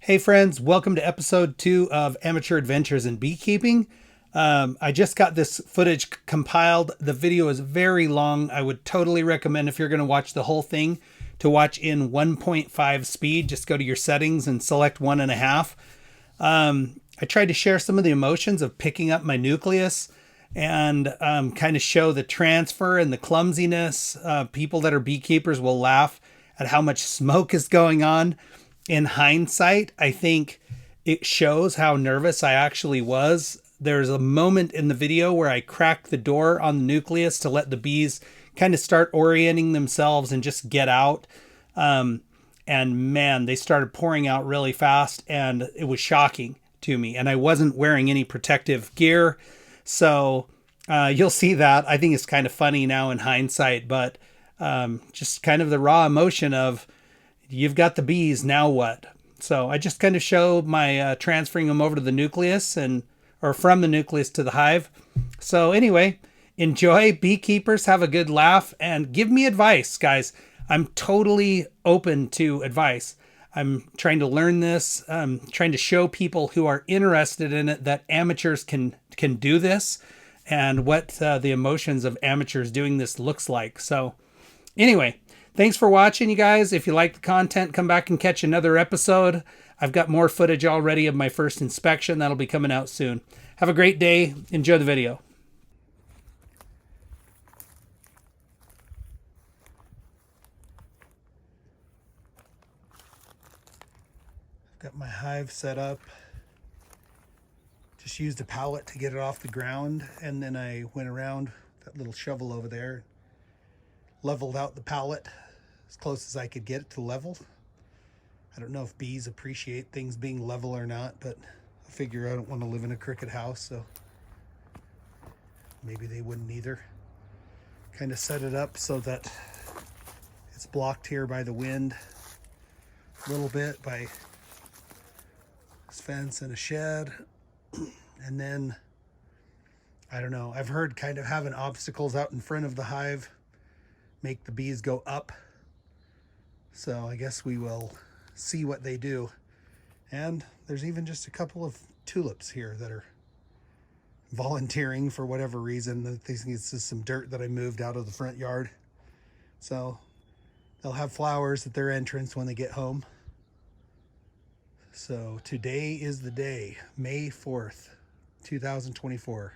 Hey friends, welcome to episode 2 of Amateur Adventures in Beekeeping. I just got this footage compiled. The video is very long. I would totally recommend, if you're going to watch the whole thing, to watch in 1.5 speed. Just go to your settings and select 1.5. I tried to share some of the emotions of picking up my Nucleus and kind of show the transfer and the clumsiness. People that are beekeepers will laugh at how much smoke is going on. In hindsight, I think it shows how nervous I actually was. There's a moment in the video where I cracked the door on the Nucleus to let the bees kind of start orienting themselves and just get out. And man, they started pouring out really fast, and it was shocking to me. And I wasn't wearing any protective gear. So you'll see that. I think it's kind of funny now in hindsight, but just kind of the raw emotion of, you've got the bees, now what? So I just kind of show my transferring them over to the Nucleus, or from the Nucleus to the hive. So anyway, enjoy, beekeepers, have a good laugh, and give me advice, guys. I'm totally open to advice. I'm trying to learn this. I'm trying to show people who are interested in it that amateurs can do this, and what the emotions of amateurs doing this looks like. So anyway, thanks for watching, you guys. If you like the content, come back and catch another episode. I've got more footage already of my first inspection. That'll be coming out soon. Have a great day. Enjoy the video. I've got my hive set up. Just used a pallet to get it off the ground, and then I went around that little shovel over there, leveled out the pallet as close as I could get it to level. I don't know if bees appreciate things being level or not, but I figure I don't want to live in a crooked house, so maybe they wouldn't either. Kind of set it up so that it's blocked here by the wind a little bit, by this fence and a shed. And then, I don't know, I've heard kind of having obstacles out in front of the hive make the bees go up. So I guess we will see what they do. And there's even just a couple of tulips here that are volunteering for whatever reason. I think it's just some dirt that I moved out of the front yard. So they'll have flowers at their entrance when they get home. So today is the day, May 4th, 2024.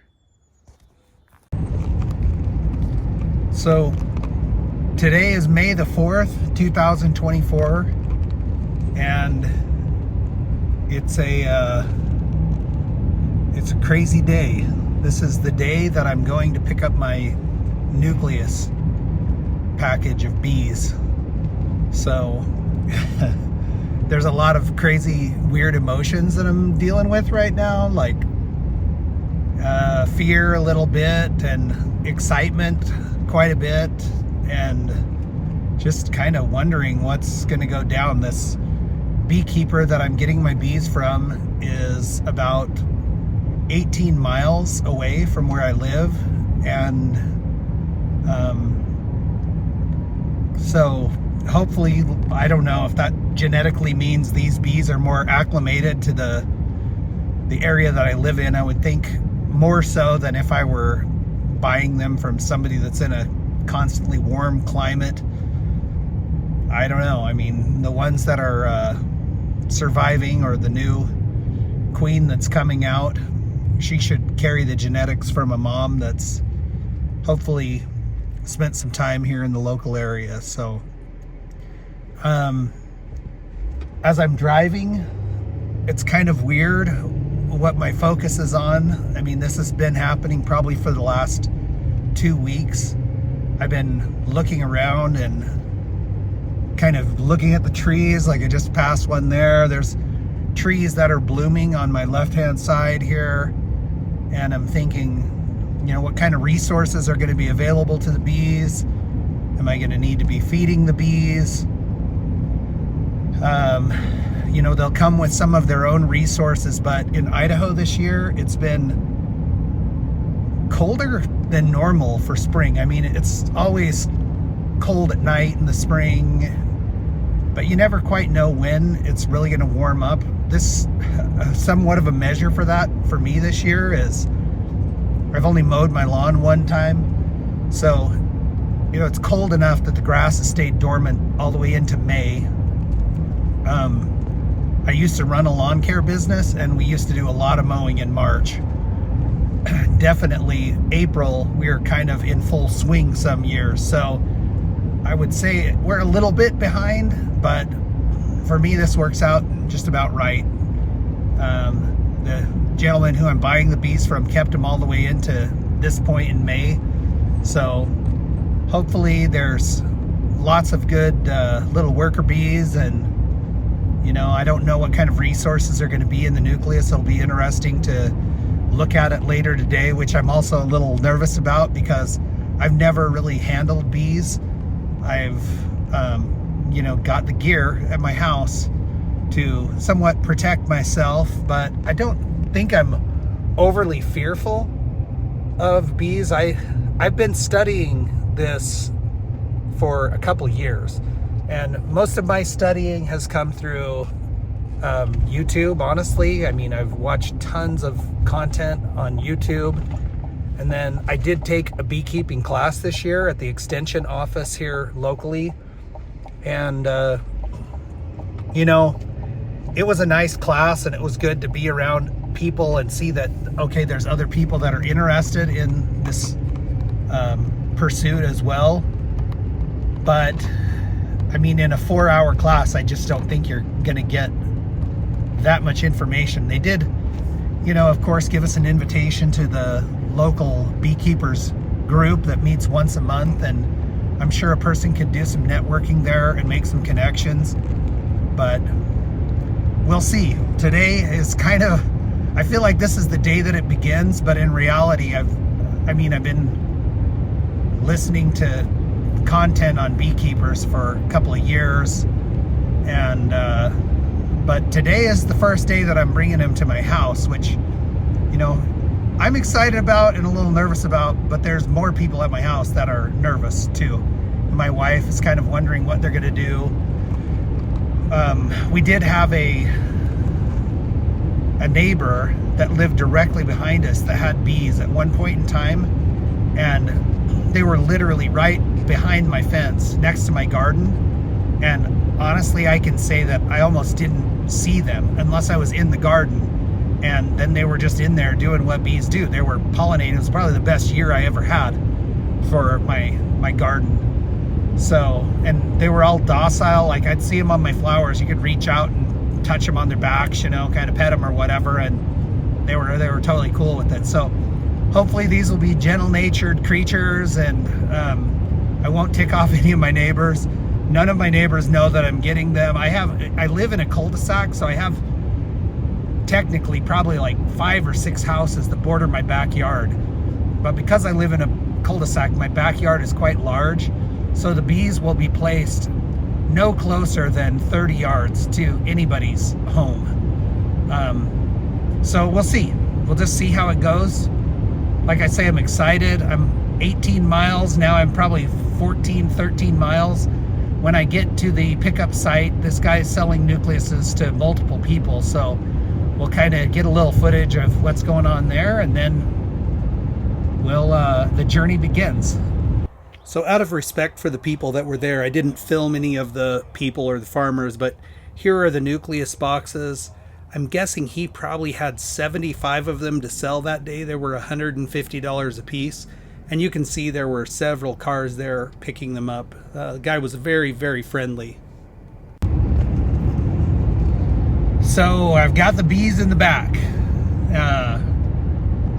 So today is May the 4th, 2024, and it's a crazy day. This is the day that I'm going to pick up my Nucleus package of bees. So there's a lot of crazy, weird emotions that I'm dealing with right now, like fear a little bit, and excitement quite a bit, and just kind of wondering what's going to go down. This beekeeper that I'm getting my bees from is about 18 miles away from where I live, and so hopefully, I don't know if that genetically means these bees are more acclimated to the area that I live in. I would think more so than if I were buying them from somebody that's in a constantly warm climate. I don't know. I mean, the ones that are surviving, or the new queen that's coming out, she should carry the genetics from a mom that's hopefully spent some time here in the local area. So as I'm driving, it's kind of weird what my focus is on. I mean, this has been happening probably for the last 2 weeks. I've been looking around and kind of looking at the trees. Like, I just passed one there. There's trees that are blooming on my left-hand side here. And I'm thinking, you know, what kind of resources are going to be available to the bees? Am I going to need to be feeding the bees? You know, they'll come with some of their own resources, but in Idaho this year, it's been colder than normal for spring. I mean, it's always cold at night in the spring, but you never quite know when it's really going to warm up. This somewhat of a measure for that for me this year is I've only mowed my lawn one time, so it's cold enough that the grass has stayed dormant all the way into May. I used to run a lawn care business, and we used to do a lot of mowing in March. Definitely April, we were kind of in full swing some years. So I would say we're a little bit behind, but for me, this works out just about right. The gentleman who I'm buying the bees from kept them all the way into this point in May. So hopefully there's lots of good little worker bees, and I don't know what kind of resources are going to be in the nucleus. It'll be interesting to look at it later today, which I'm also a little nervous about because I've never really handled bees. I've got the gear at my house to somewhat protect myself, but I don't think I'm overly fearful of bees. I've been studying this for a couple years, and most of my studying has come through YouTube, honestly. I mean, I've watched tons of content on YouTube, and then I did take a beekeeping class this year at the extension office here locally, and it was a nice class, and it was good to be around people and see that, okay, there's other people that are interested in this pursuit as well. But I mean, in a 4-hour class, I just don't think you're gonna get that much information. They did, of course, give us an invitation to the local beekeepers group that meets once a month, and I'm sure a person could do some networking there and make some connections, but we'll see. Today is kind of, I feel like this is the day that it begins, but in reality, I've been listening to content on beekeepers for a couple of years, and but today is the first day that I'm bringing him to my house, which I'm excited about and a little nervous about, but there's more people at my house that are nervous too. My wife is kind of wondering what they're gonna do. We did have a neighbor that lived directly behind us that had bees at one point in time, and they were literally right behind my fence next to my garden, and honestly, I can say that I almost didn't see them unless I was in the garden, and then they were just in there doing what bees do. They were pollinating. It was probably the best year I ever had for my garden. So, and they were all docile. Like, I'd see them on my flowers. You could reach out and touch them on their backs, kind of pet them or whatever, and they were totally cool with it. So hopefully these will be gentle-natured creatures, and I won't tick off any of my neighbors. None of my neighbors know that I'm getting them. I live in a cul-de-sac, so I have technically probably like 5 or 6 houses that border my backyard. But because I live in a cul-de-sac, my backyard is quite large, so the bees will be placed no closer than 30 yards to anybody's home. So we'll see. We'll just see how it goes. Like I say, I'm excited. I'm 18 miles now. I'm probably 14, 13 miles. When I get to the pickup site, this guy's selling nucleuses to multiple people, so we'll kind of get a little footage of what's going on there, and then the journey begins. So out of respect for the people that were there, I didn't film any of the people or the farmers, but here are the nucleus boxes. I'm guessing he probably had 75 of them to sell that day. They were $150 a piece. And you can see there were several cars there picking them up. The guy was very, very friendly. So I've got the bees in the back.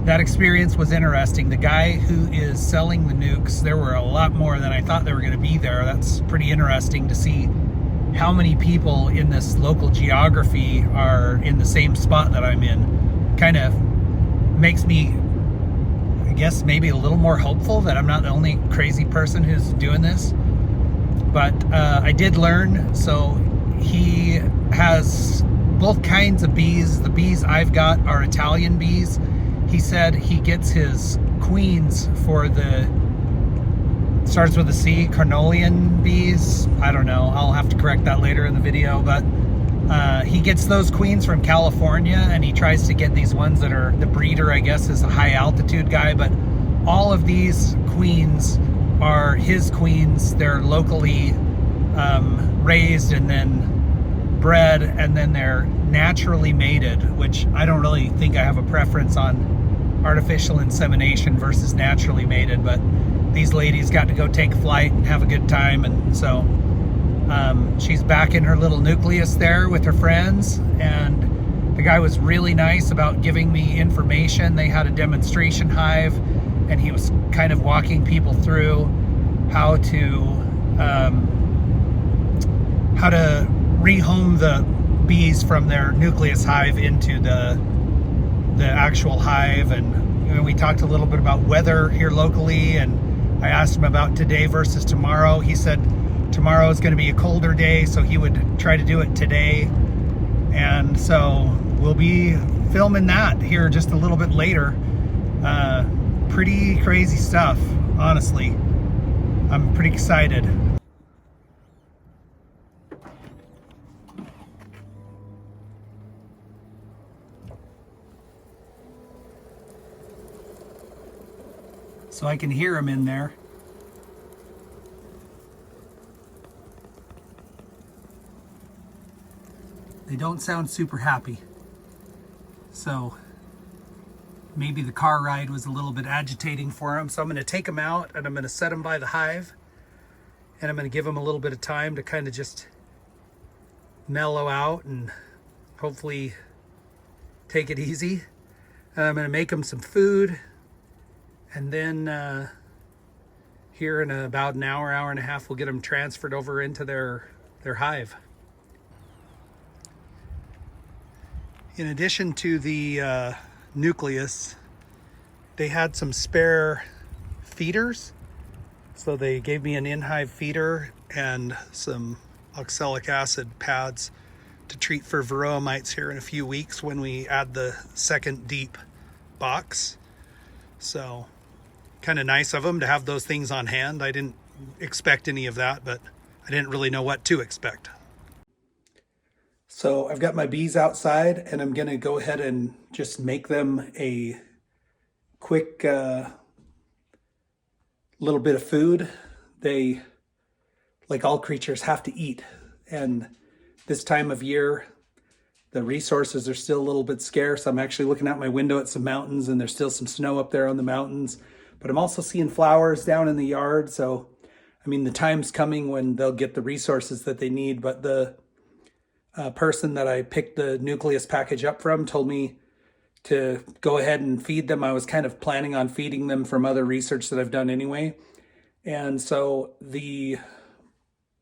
That experience was interesting. The guy who is selling the nukes, there were a lot more than I thought there were going to be there. That's pretty interesting to see how many people in this local geography are in the same spot that I'm in. Kind of makes me, I guess, maybe a little more hopeful that I'm not the only crazy person who's doing this. But I did learn, so he has both kinds of bees. The bees I've got are Italian bees. He said he gets his queens for the starts with a C, carnelian bees. I don't know, I'll have to correct that later in the video, but he gets those queens from California, and he tries to get these ones that are, the breeder I guess is a high altitude guy, but all of these queens are his queens. They're locally raised and then bred, and then they're naturally mated, which I don't really think I have a preference on artificial insemination versus naturally mated, but these ladies got to go take flight and have a good time, and so she's back in her little nucleus there with her friends, and the guy was really nice about giving me information. They had a demonstration hive, and he was kind of walking people through how to rehome the bees from their nucleus hive into the actual hive. And you know, we talked a little bit about weather here locally, and I asked him about today versus tomorrow. He said tomorrow is going to be a colder day, so he would try to do it today. And so we'll be filming that here just a little bit later. Pretty crazy stuff, honestly. I'm pretty excited. So I can hear them in there. They don't sound super happy. So maybe the car ride was a little bit agitating for them. So I'm going to take them out, and I'm going to set them by the hive, and I'm going to give them a little bit of time to kind of just mellow out and hopefully take it easy. And I'm going to make them some food, and then here in about an hour, hour and a half, we'll get them transferred over into their hive. In addition to the Nucleus, they had some spare feeders, so they gave me an in-hive feeder and some oxalic acid pads to treat for varroa mites here in a few weeks when we add the second deep box. So kind of nice of them to have those things on hand. I didn't expect any of that, but I didn't really know what to expect. So I've got my bees outside, and I'm going to go ahead and just make them a quick little bit of food. They, like all creatures, have to eat. And this time of year, the resources are still a little bit scarce. I'm actually looking out my window at some mountains, and there's still some snow up there on the mountains. But I'm also seeing flowers down in the yard. So, I mean, the time's coming when they'll get the resources that they need. But the person that I picked the Nucleus package up from told me to go ahead and feed them. I was kind of planning on feeding them from other research that I've done anyway. And so the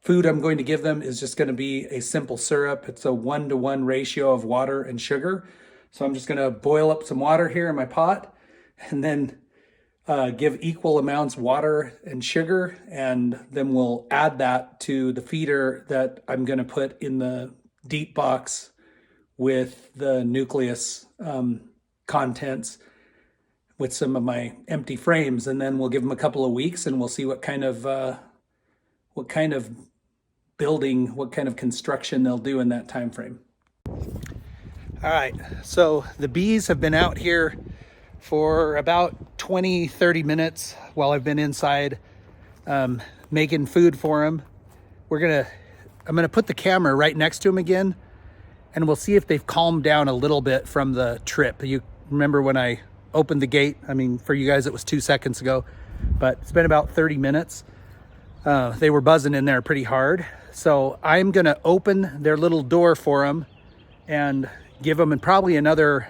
food I'm going to give them is just going to be a simple syrup. It's a 1-to-1 ratio of water and sugar. So I'm just going to boil up some water here in my pot, and then give equal amounts water and sugar, and then we'll add that to the feeder that I'm going to put in the deep box with the Nucleus contents with some of my empty frames. And then we'll give them a couple of weeks, and we'll see what kind of building, what kind of construction they'll do in that time frame. All right, so the bees have been out here for about 20-30 minutes while I've been inside making food for them. I'm gonna put the camera right next to them again, and we'll see if they've calmed down a little bit from the trip. You remember when I opened the gate? I mean, for you guys it was 2 seconds ago, but it's been about 30 minutes. They were buzzing in there pretty hard. So I'm gonna open their little door for them and give them probably another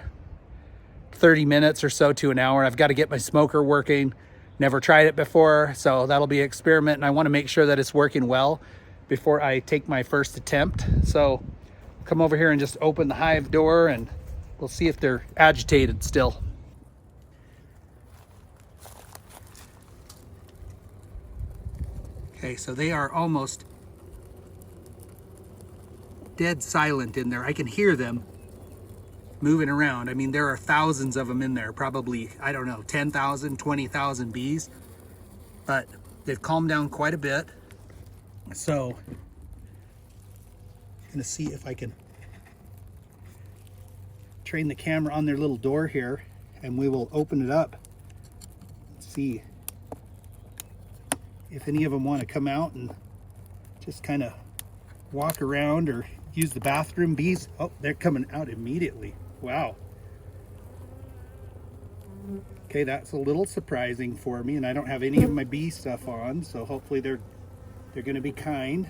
30 minutes or so to an hour. I've got to get my smoker working. Never tried it before, so that'll be an experiment, and I want to make sure that it's working well before I take my first attempt. So come over here and just open the hive door, and we'll see if they're agitated still. Okay, so they are almost dead silent in there. I can hear them moving around. I mean, there are thousands of them in there, probably, I don't know, 10,000, 20,000 bees. But They've calmed down quite a bit. So I'm gonna see if I can train the camera on their little door here, and we will open it up. See if any of them want to come out and just kind of walk around or use the bathroom. Bees, oh, they're coming out immediately. Wow. Okay, that's a little surprising for me, and I don't have any of my bee stuff on, so hopefully they're going to be kind.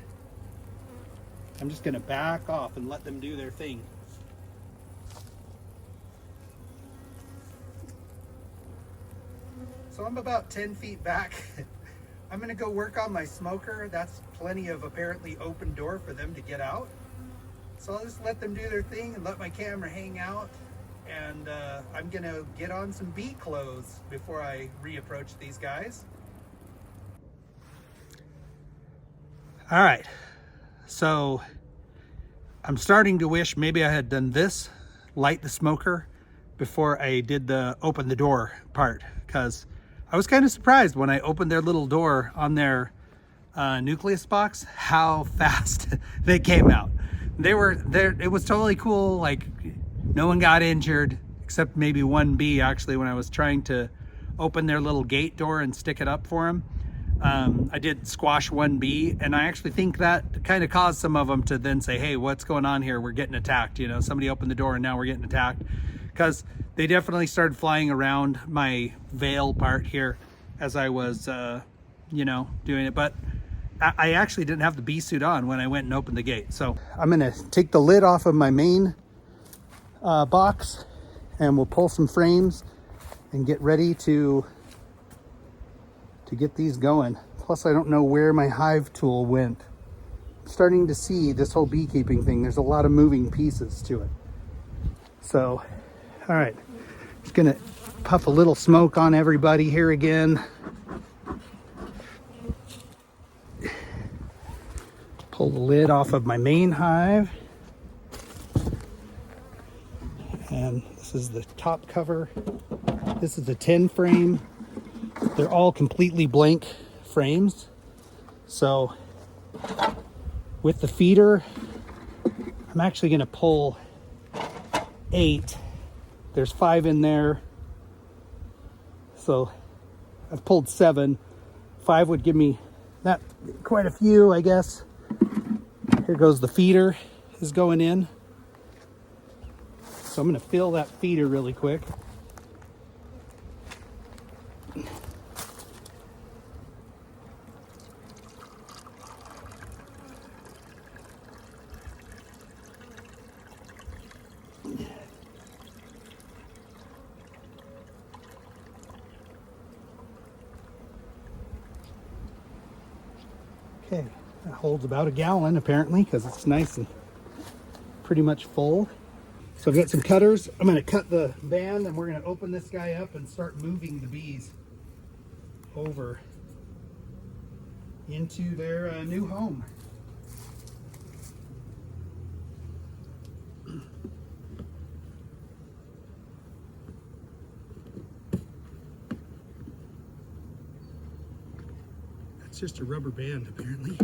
I'm just going to back off and let them do their thing. So I'm about 10 feet back. I'm going to go work on my smoker. That's plenty of apparently open door for them to get out. So I'll just let them do their thing and let my camera hang out. And I'm going to get on some bee clothes before I reapproach these guys. All right. So I'm starting to wish maybe I had done this, light the smoker, before I did the open the door part, because I was kind of surprised when I opened their little door on their Nucleus box, how fast they came out. They were there. It was totally cool. Like, no one got injured except maybe one bee, actually, when I was trying to open their little gate door and stick it up for them. I did squash one bee, and I actually think that kind of caused some of them to then say, hey, what's going on here? We're getting attacked. You know, somebody opened the door and now we're getting attacked. Because they definitely started flying around my veil part here as I was, you know, doing it. But I actually didn't have the bee suit on when I went and opened the gate. So I'm going to take the lid off of my main box, and we'll pull some frames and get ready to get these going. Plus, I don't know where my hive tool went. I'm starting to see this whole beekeeping thing. There's a lot of moving pieces to it. So, all right, just gonna puff a little smoke on everybody here again. Pull the lid off of my main hive. And this is the top cover. This is the 10 frame. They're all completely blank frames. So with the feeder, I'm actually gonna pull 8. There's 5 in there. So I've pulled 7. 5 would give me not quite a few, I guess. Here goes the feeder is going in. So I'm gonna fill that feeder really quick. Okay, that holds about a gallon apparently, because it's nice and pretty much full. So I've got some cutters. I'm going to cut the band, and we're going to open this guy up and start moving the bees over into their new home. That's just a rubber band apparently.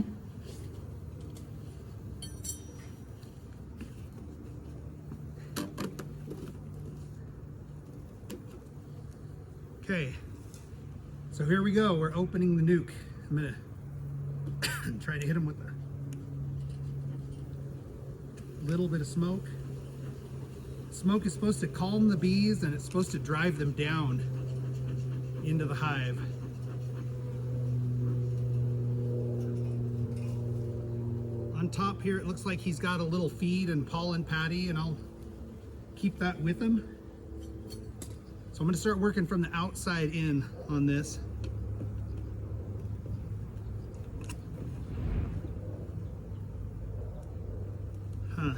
Okay, so here we go. We're opening the nuke. I'm gonna try to hit them with a little bit of smoke. Smoke is supposed to calm the bees, and it's supposed to drive them down into the hive. On top here, it looks like he's got a little feed and pollen patty, and I'll keep that with him. So I'm going to start working from the outside in on this. Huh.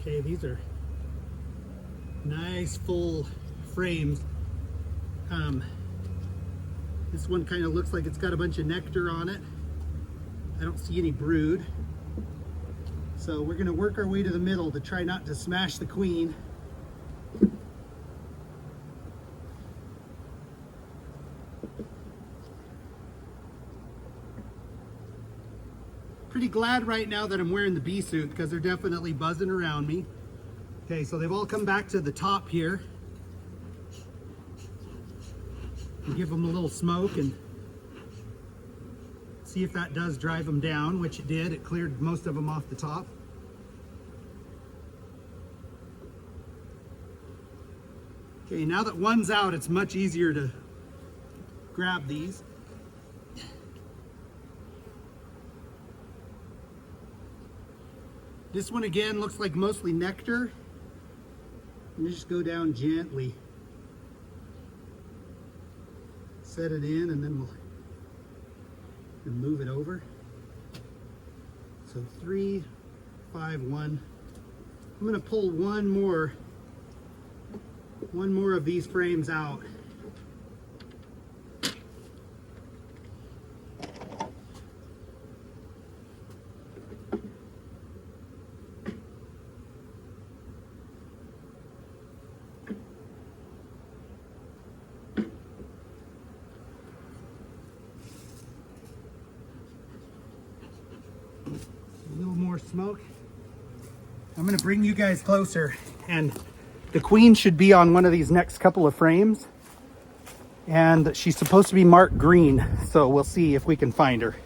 Okay, these are nice full frames. This one kind of looks like it's got a bunch of nectar on it. I don't see any brood. So we're gonna work our way to the middle to try not to smash the queen. Pretty glad right now that I'm wearing the bee suit because they're definitely buzzing around me. Okay, so they've all come back to the top here. And give them a little smoke and see if that does drive them down, which it did. It cleared most of them off the top. Okay, now that one's out, it's much easier to grab these. This one again looks like mostly nectar. And just go down gently. Set it in and then we'll move it over. So 3, 5, 1. I'm gonna pull one more of these frames out. A little more smoke. I'm going to bring you guys closer, and the queen should be on one of these next couple of frames, and she's supposed to be marked green, so we'll see if we can find her.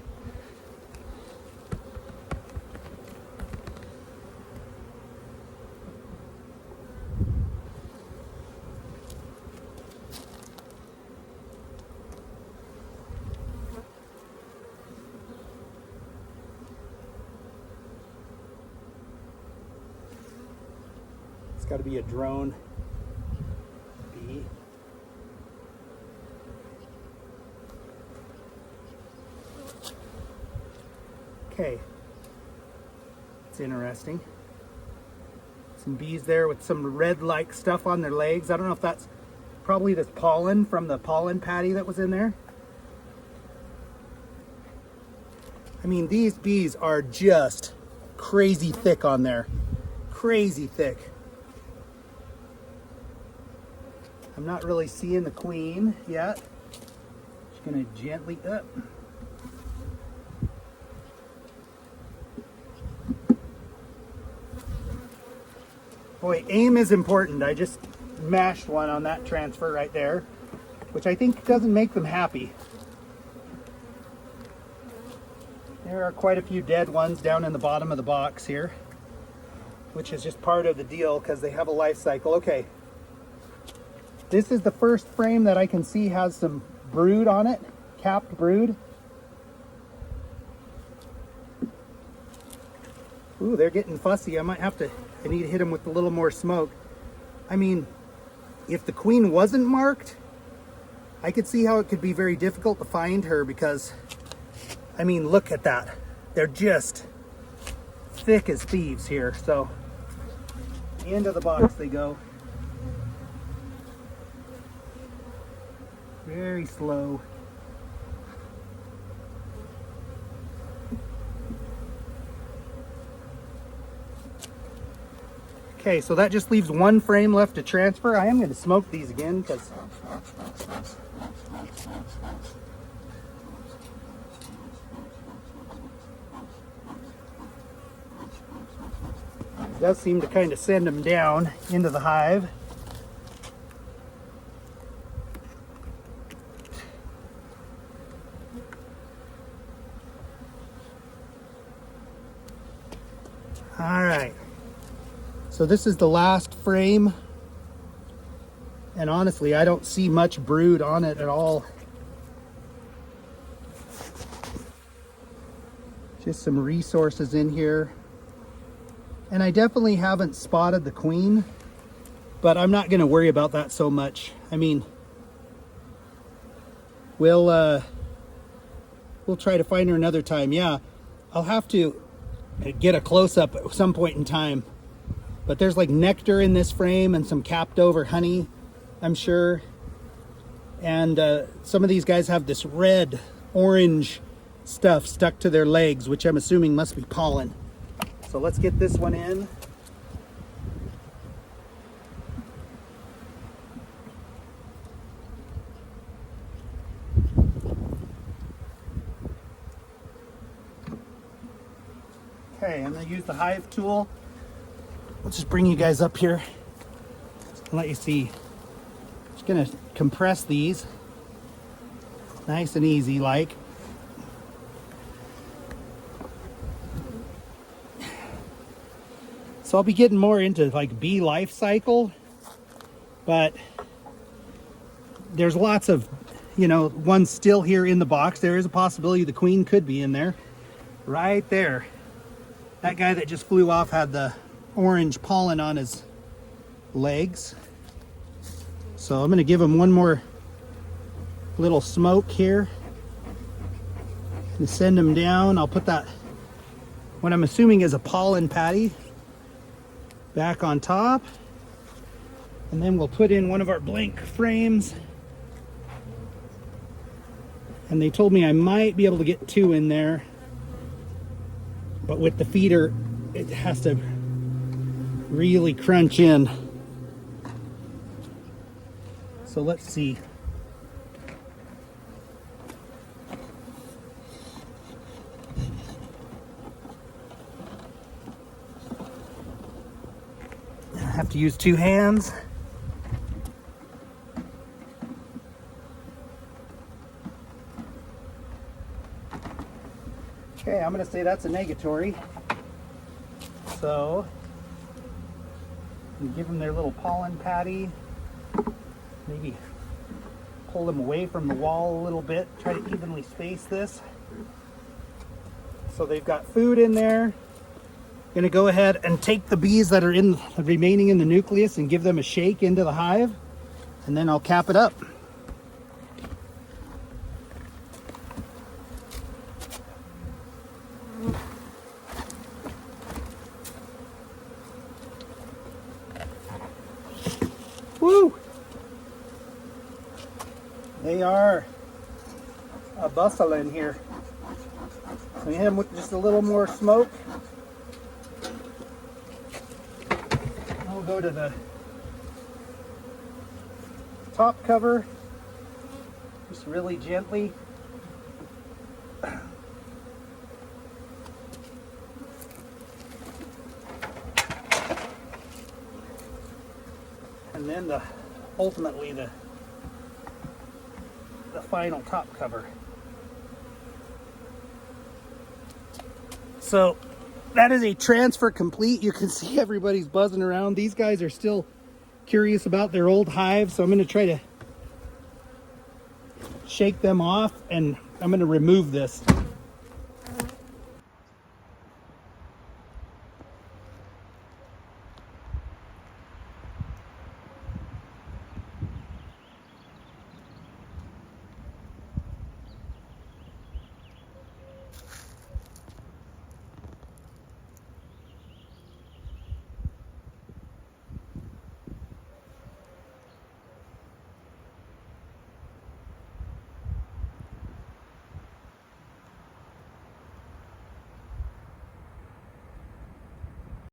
It's got to be a drone bee. Okay, it's interesting. Some bees there with some red-like stuff on their legs. I don't know if that's probably this pollen from the pollen patty that was in there. I mean, these bees are just crazy thick on there. Crazy thick. I'm not really seeing the queen yet. Just gonna gently up. Boy, aim is important. I just mashed one on that transfer right there, which I think doesn't make them happy. There are quite a few dead ones down in the bottom of the box here, which is just part of the deal because they have a life cycle. Okay. This is the first frame that I can see has some brood on it, capped brood. Ooh, they're getting fussy. I need to hit them with a little more smoke. I mean, if the queen wasn't marked, I could see how it could be very difficult to find her because, I mean, look at that. They're just thick as thieves here. So, into the box they go. Very slow. Okay, so that just leaves one frame left to transfer. I am going to smoke these again because it does seem to kind of send them down into the hive. All right, so this is the last frame, and honestly, I don't see much brood on it at all. Just some resources in here, and I definitely haven't spotted the queen, but I'm not going to worry about that so much. I mean, we'll try to find her another time. Yeah, I'll have to get a close-up at some point in time, but there's like nectar in this frame and some capped over honey, I'm sure, and some of these guys have this red orange stuff stuck to their legs, which I'm assuming must be pollen. So let's get this one in. Okay, I'm going to use the hive tool. I'll just bring you guys up here and let you see. Just going to compress these nice and easy like. So I'll be getting more into like bee life cycle, but there's lots of, you know, ones still here in the box. There is a possibility the queen could be in there. Right there. That guy that just flew off had the orange pollen on his legs. So I'm going to give him one more little smoke here and send him down. I'll put that, what I'm assuming is a pollen patty, back on top. And then we'll put in one of our blank frames. And they told me I might be able to get 2 in there. But with the feeder, it has to really crunch in. So let's see. I have to use 2 hands. Okay, I'm going to say that's a negatory. So, give them their little pollen patty. Maybe pull them away from the wall a little bit. Try to evenly space this. So they've got food in there. Going to go ahead and take the bees that are remaining in the nucleus and give them a shake into the hive. And then I'll cap it up. Woo! They are a bustle in here. So we hit them with just a little more smoke. I'll go to the top cover, just really gently. And then ultimately the final top cover. So that is a transfer complete. You can see everybody's buzzing around. These guys are still curious about their old hive, so I'm going to try to shake them off, and I'm going to remove this.